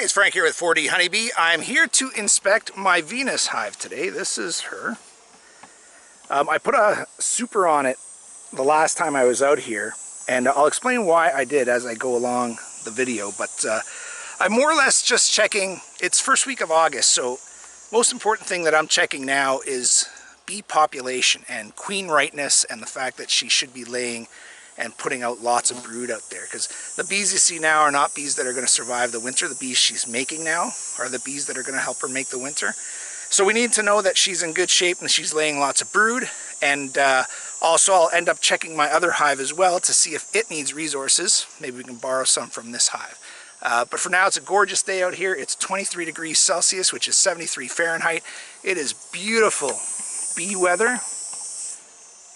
It's Frank here with 4D Honeybee. I'm here to inspect my Venus hive today. This is her. I put a super on it the last time I was out here, and I'll explain why I did as I go along the video, but I'm more or less just checking. It's first week of August, so most important thing that I'm checking now is bee population and queen rightness and the fact that she should be laying and putting out lots of brood out there, because the bees you see now are not bees that are going to survive the winter. The bees she's making now are the bees that are going to help her make the winter. So we need to know that she's in good shape and she's laying lots of brood. And also I'll end up checking my other hive as well to see if it needs resources. Maybe we can borrow some from this hive. But for now, it's a gorgeous day out here. It's 23 degrees Celsius, which is 73 Fahrenheit. It is beautiful bee weather.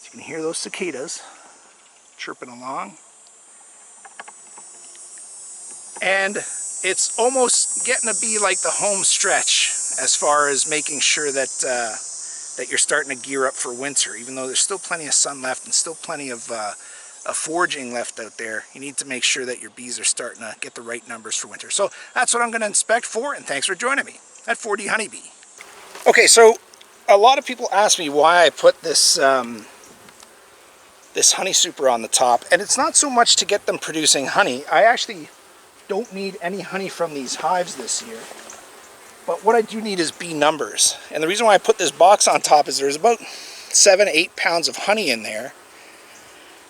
You can hear those cicadas chirping along, and it's almost getting to be like the home stretch as far as making sure that that you're starting to gear up for winter. Even though there's still plenty of sun left and still plenty of foraging left out there, you need to make sure that your bees are starting to get the right numbers for winter. So that's what I'm going to inspect for, and thanks for joining me at 4D Honeybee. Okay, so a lot of people ask me why I put this this honey super on the top, and it's not so much to get them producing honey. I actually don't need any honey from these hives this year, but what I do need is bee numbers. And the reason why I put this box on top is there's about 7-8 pounds of honey in there,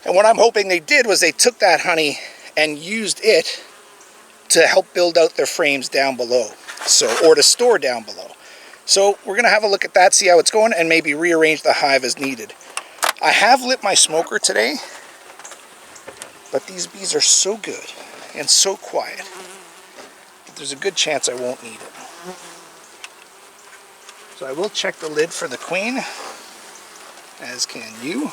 and what I'm hoping they did was they took that honey and used it to help build out their frames down below, or to store down below. So we're going to have a look at that, see how it's going, and maybe rearrange the hive as needed. I have lit my smoker today, but these bees are so good and so quiet that there's a good chance I won't need it. So I will check the lid for the queen, as can you.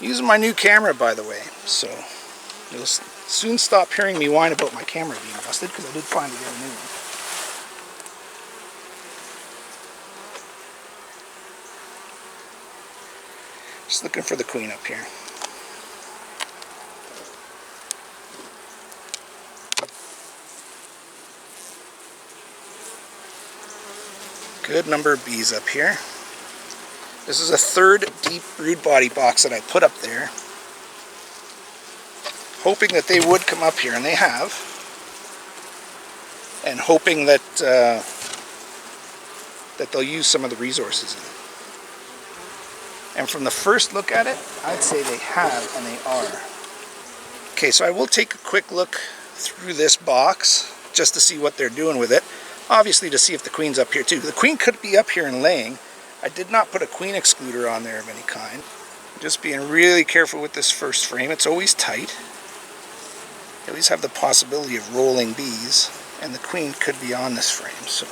Using my new camera, by the way, so you'll soon stop hearing me whine about my camera being busted, because I did finally get a new one. Just looking for the queen up here. Good number of bees up here. This is a third deep brood body box that I put up there, hoping that they would come up here, and they have, and hoping that that they'll use some of the resources in it. And from the first look at it, I'd say they have, and they are. Okay, so I will take a quick look through this box just to see what they're doing with it. Obviously to see if the queen's up here too. The queen could be up here and laying. I did not put a queen excluder on there of any kind. Just being really careful with this first frame. It's always tight. You always have the possibility of rolling bees, and the queen could be on this frame, so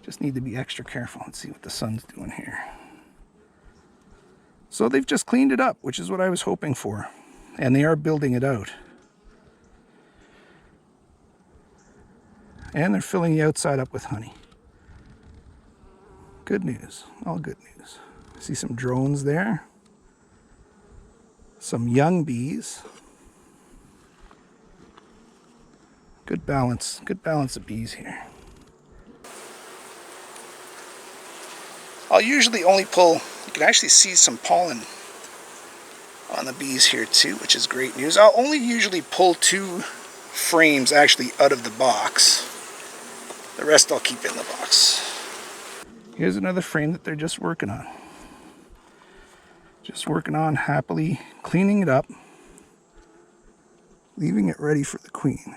just need to be extra careful. Let's see what the sun's doing here. So they've just cleaned it up, which is what I was hoping for. And they are building it out. And they're filling the outside up with honey. Good news. All good news. I see some drones there. Some young bees. Good balance. Good balance of bees here. I'll usually only pull, you can actually see some pollen on the bees here too, which is great news. I'll only usually pull 2 frames actually out of the box. The rest I'll keep in the box. Here's another frame that they're just working on. Just working on, happily cleaning it up, leaving it ready for the queen.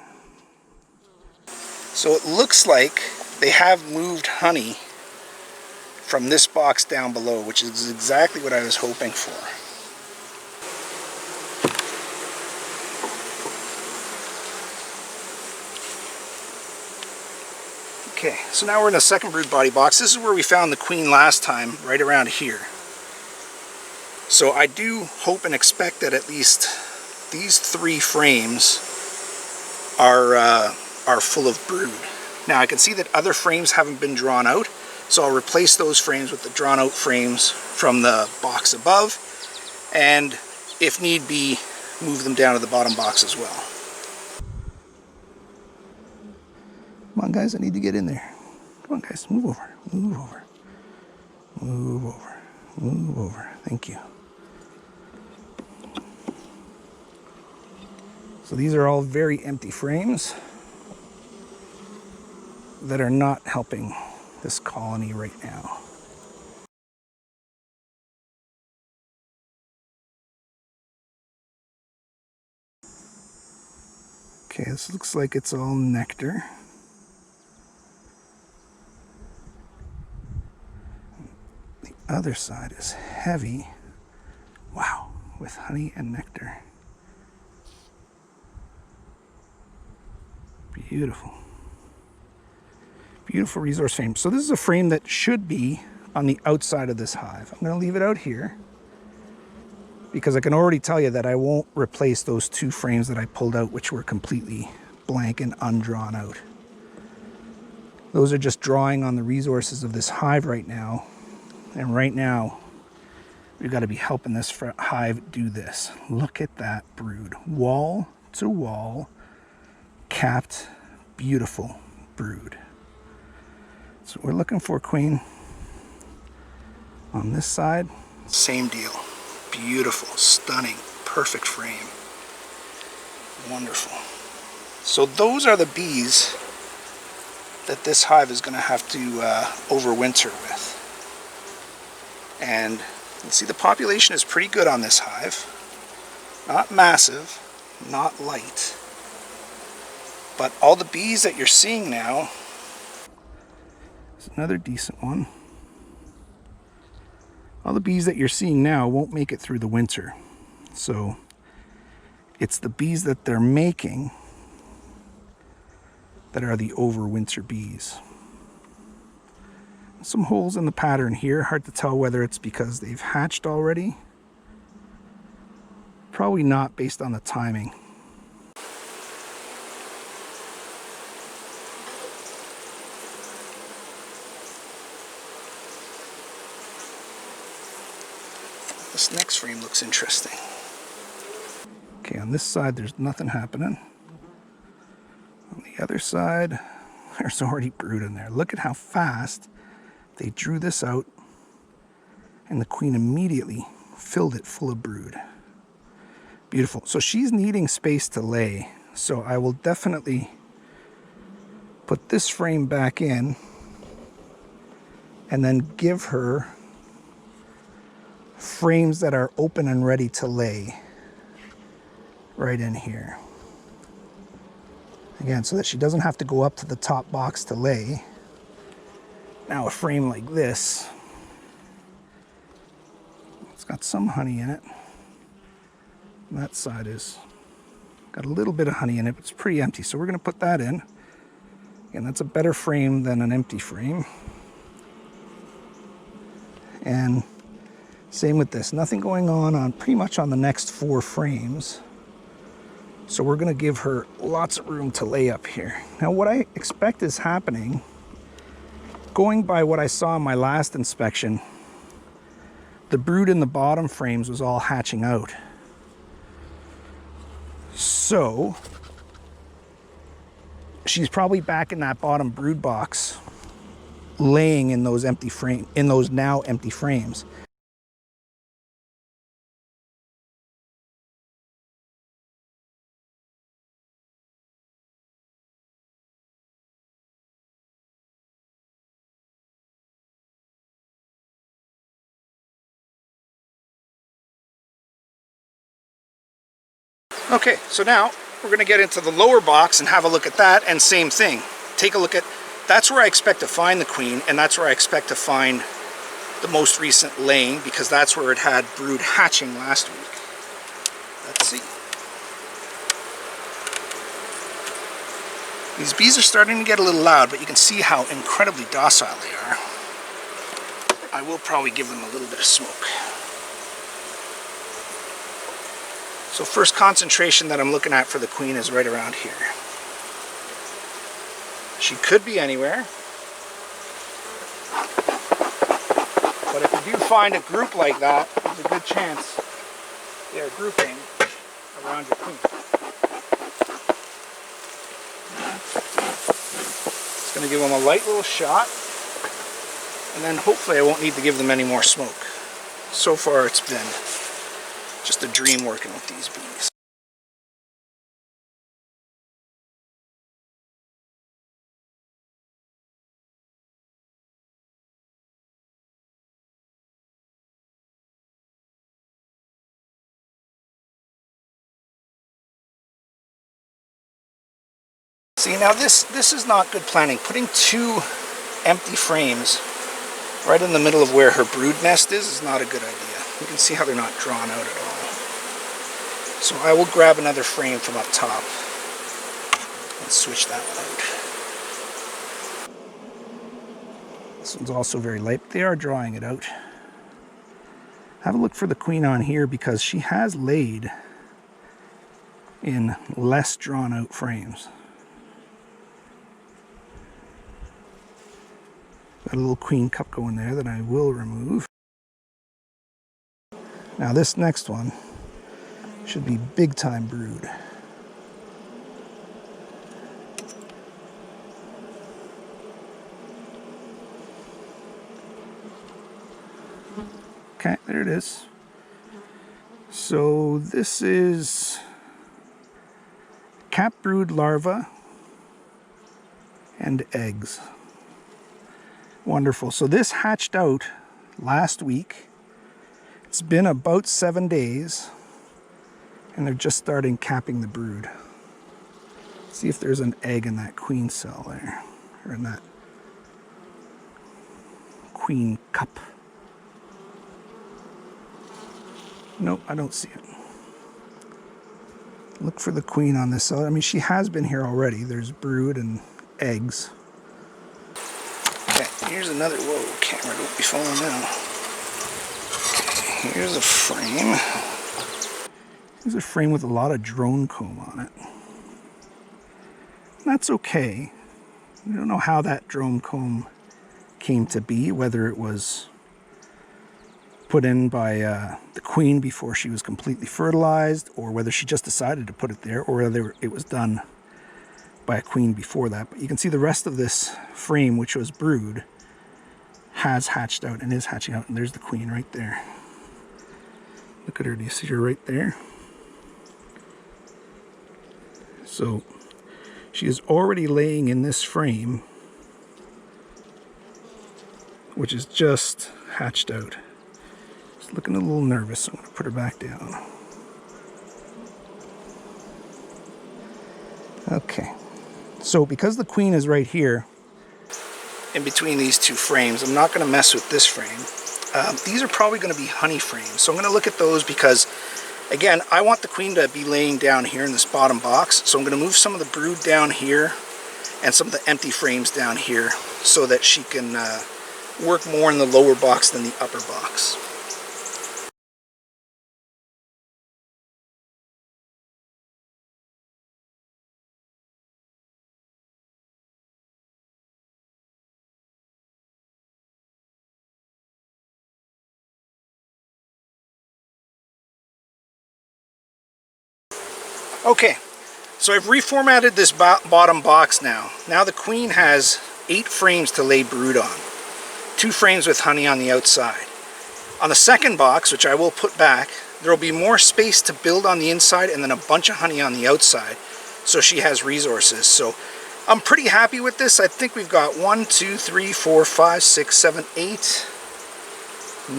So it looks like they have moved honey from this box down below, which is exactly what I was hoping for. Okay, so now we're in a second brood body box. This is where we found the queen last time, right around here. So I do hope and expect that at least these 3 frames are full of brood. Now I can see that other frames haven't been drawn out, so I'll replace those frames with the drawn out frames from the box above, and if need be, move them down to the bottom box as well. Come on, guys, I need to get in there. Come on, guys, move over, move over, move over, move over. Thank you. So these are all very empty frames that are not helping this colony right now. Okay, this looks like it's all nectar. The other side is heavy. Wow, with honey and nectar. Beautiful. Beautiful resource frame. So this is a frame that should be on the outside of this hive. I'm going to leave it out here because I can already tell you that I won't replace those two frames that I pulled out, which were completely blank and undrawn out. Those are just drawing on the resources of this hive right now. And right now, we've got to be helping this hive do this. Look at that brood. Wall to wall, capped, beautiful brood. So we're looking for, queen. On this side, same deal. Beautiful, stunning, perfect frame. Wonderful. So those are the bees that this hive is going to have to overwinter with. And you see the population is pretty good on this hive. Not massive, not light. But all the bees that you're seeing now, it's another decent one. All the bees that you're seeing now won't make it through the winter. So it's the bees that they're making that are the overwinter bees. Some holes in the pattern here. Hard to tell whether it's because they've hatched already. Probably not, based on the timing. This next frame looks interesting. Okay, on this side there's nothing happening. On the other side, there's already brood in there. Look at how fast they drew this out, and the queen immediately filled it full of brood. Beautiful. So she's needing space to lay. So I will definitely put this frame back in and then give her frames that are open and ready to lay right in here. Again, so that she doesn't have to go up to the top box to lay. Now a frame like this, it's got some honey in it. And that side is got a little bit of honey in it, but it's pretty empty. So we're going to put that in. Again, that's a better frame than an empty frame. And same with this. Nothing going on pretty much on the next 4 frames. So we're going to give her lots of room to lay up here. Now what I expect is happening, going by what I saw in my last inspection, the brood in the bottom frames was all hatching out. So she's probably back in that bottom brood box, laying in those now empty frames. Okay, so now we're going to get into the lower box and have a look at that, and same thing. Take a look at, that's where I expect to find the queen, and that's where I expect to find the most recent laying, because that's where it had brood hatching last week. Let's see. These bees are starting to get a little loud, but you can see how incredibly docile they are. I will probably give them a little bit of smoke. So first concentration that I'm looking at for the queen is right around here. She could be anywhere. But if you do find a group like that, there's a good chance they're grouping around your queen. going to give them a light little shot, and then hopefully I won't need to give them any more smoke. So far it's been just a dream working with these bees. See, now this is not good planning. Putting 2 empty frames right in the middle of where her brood nest is not a good idea. You can see how they're not drawn out at all. So I will grab another frame from up top and switch that one out. This one's also very light, but they are drawing it out. Have a look for the queen on here because she has laid in less drawn out frames. Got a little queen cup going there that I will remove. Now this next one should be big time brood. Okay, there it is. So this is cap brood larva and eggs. Wonderful. So this hatched out last week. It's been about 7 days, and they're just starting capping the brood. See if there's an egg in that queen cell there, or in that queen cup. Nope, I don't see it. Look for the queen on this cell. I mean, she has been here already. There's brood and eggs. Okay, here's another, whoa, camera, don't be falling now. Okay, here's a frame. Here's a frame with a lot of drone comb on it. That's okay. I don't know how that drone comb came to be, whether it was put in by the queen before she was completely fertilized, or whether she just decided to put it there, or whether it was done by a queen before that. But you can see the rest of this frame, which was brood, has hatched out and is hatching out, and there's the queen right there. Look at her, do you see her right there? So she is already laying in this frame, which is just hatched out. She's looking a little nervous, so I'm going to put her back down. Okay, so because the queen is right here in between these 2 frames, I'm not going to mess with this frame. These are probably going to be honey frames, so I'm going to look at those because, again, I want the queen to be laying down here in this bottom box, so I'm going to move some of the brood down here and some of the empty frames down here so that she can work more in the lower box than the upper box. Okay, so I've reformatted this bottom box now. Now the queen has 8 frames to lay brood on. 2 frames with honey on the outside. On the second box, which I will put back, there will be more space to build on the inside and then a bunch of honey on the outside, so she has resources. So I'm pretty happy with this. I think we've got 1, 2, 3, 4, 5, 6, 7, 8,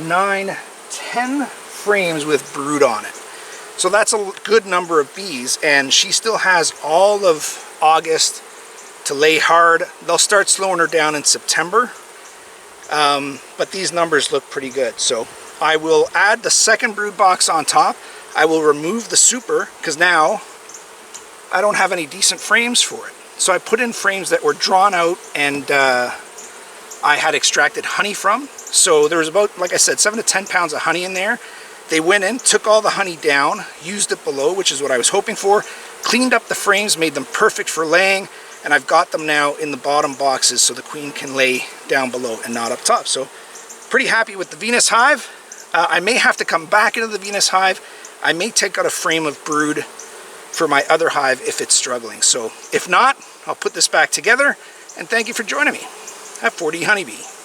9, 10 frames with brood on it. So that's a good number of bees, and she still has all of August to lay hard. They'll start slowing her down in September, but these numbers look pretty good. So I will add the second brood box on top. I will remove the super because now I don't have any decent frames for it. So I put in frames that were drawn out and I had extracted honey from. So there was about, like I said, 7 to 10 pounds of honey in there. They went in, took all the honey down, used it below, which is what I was hoping for, cleaned up the frames, made them perfect for laying, and I've got them now in the bottom boxes so the queen can lay down below and not up top. So pretty happy with the Venus hive. I may have to come back into the Venus hive. I may take out a frame of brood for my other hive if it's struggling. So if not, I'll put this back together, And thank you for joining me at 4D Honeybee.